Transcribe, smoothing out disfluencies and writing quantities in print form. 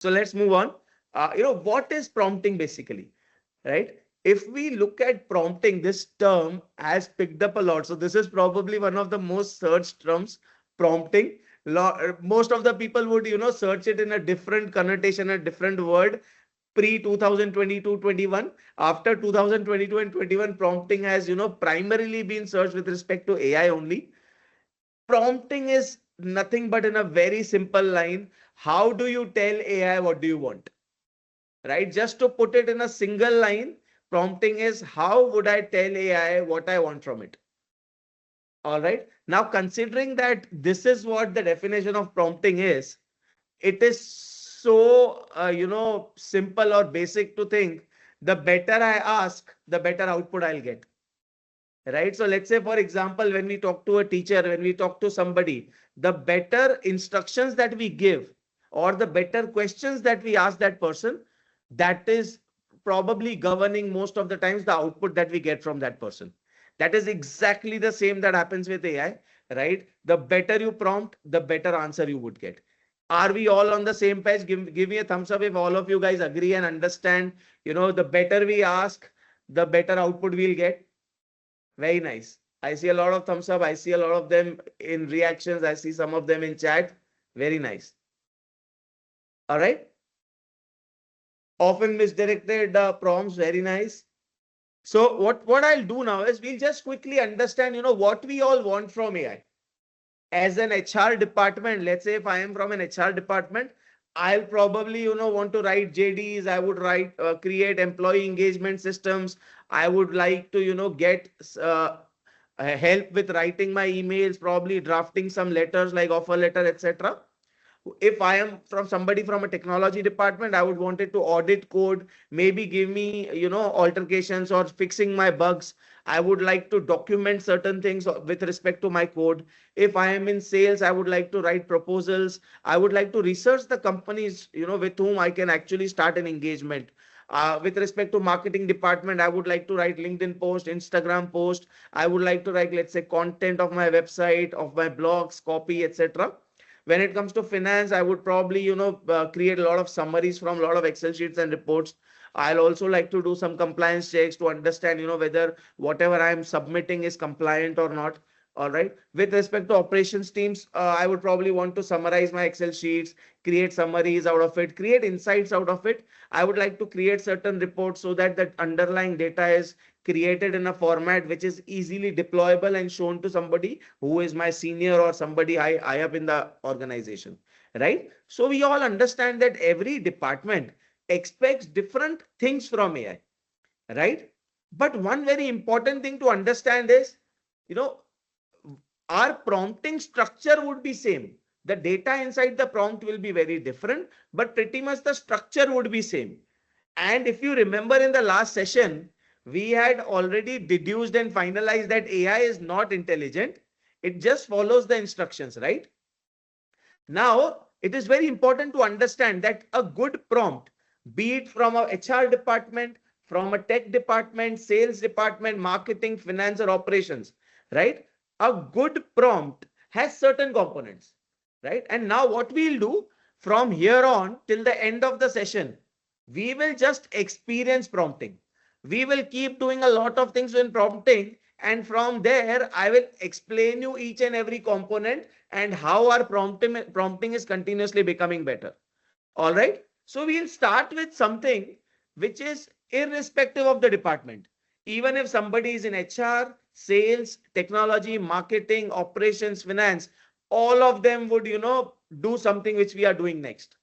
So let's move on. What is prompting basically, right? If we look at prompting, this term has picked up a lot. So this is probably one of the most searched terms, prompting. Most of the people would, search it in a different connotation, a different word pre 2022-21. After 2022 and 21, prompting has, primarily been searched with respect to AI only. Prompting is nothing but in a very simple line. How do you tell AI what do you want? Right? Just to put it in a single line, prompting is how would I tell AI what I want from it? All right. Now, considering that this is what the definition of prompting is, it is so, simple or basic to think the better I ask, the better output I'll get. Right. So let's say, for example, when we talk to a teacher, when we talk to somebody, the better instructions that we give or the better questions that we ask that person, that is probably governing most of the times the output that we get from that person. That is exactly the same that happens with AI, right? The better you prompt, the better answer you would get. Are we all on the same page? Give me a thumbs up if all of you guys agree and understand, the better we ask, the better output we'll get. Very nice. I see a lot of thumbs up. I see a lot of them in reactions. I see some of them in chat. Very nice. All right. Often misdirected prompts. Very nice. So what I'll do now is we'll just quickly understand, what we all want from AI. As an HR department, let's say if I am from an HR department, I'll probably, want to write JDs. I would create employee engagement systems. I would like to, get help with writing my emails, probably drafting some letters like offer letter, etc. If I am from somebody from a technology department, I would want it to audit code, maybe give me, altercations or fixing my bugs. I would like to document certain things with respect to my code. If I am in sales, I would like to write proposals. I would like to research the companies, with whom I can actually start an engagement. With respect to marketing department, I would like to write LinkedIn post, Instagram post. I would like to write, let's say, content of my website, of my blogs, copy, etc. When it comes to finance, I would probably, create a lot of summaries from a lot of Excel sheets and reports. I'll also like to do some compliance checks to understand, whether whatever I'm submitting is compliant or not. All right. With respect to operations teams, I would probably want to summarize my Excel sheets, create summaries out of it, create insights out of it. I would like to create certain reports so that the underlying data is created in a format which is easily deployable and shown to somebody who is my senior or somebody high up in the organization. Right. So we all understand that every department expects different things from AI. Right. But one very important thing to understand is, you know, our prompting structure would be same. The data inside the prompt will be very different, but pretty much the structure would be same. And if you remember in the last session, we had already deduced and finalized that AI is not intelligent. It just follows the instructions, right? Now, it is very important to understand that a good prompt, be it from a HR department, from a tech department, sales department, marketing, finance, or operations, right? A good prompt has certain components, right? And now what we'll do from here on till the end of the session, we will just experience prompting. We will keep doing a lot of things in prompting. And from there, I will explain you each and every component and how our prompting is continuously becoming better. All right. So we'll start with something which is irrespective of the department. Even if somebody is in HR, sales, technology, marketing, operations, finance, all of them would, do something which we are doing next.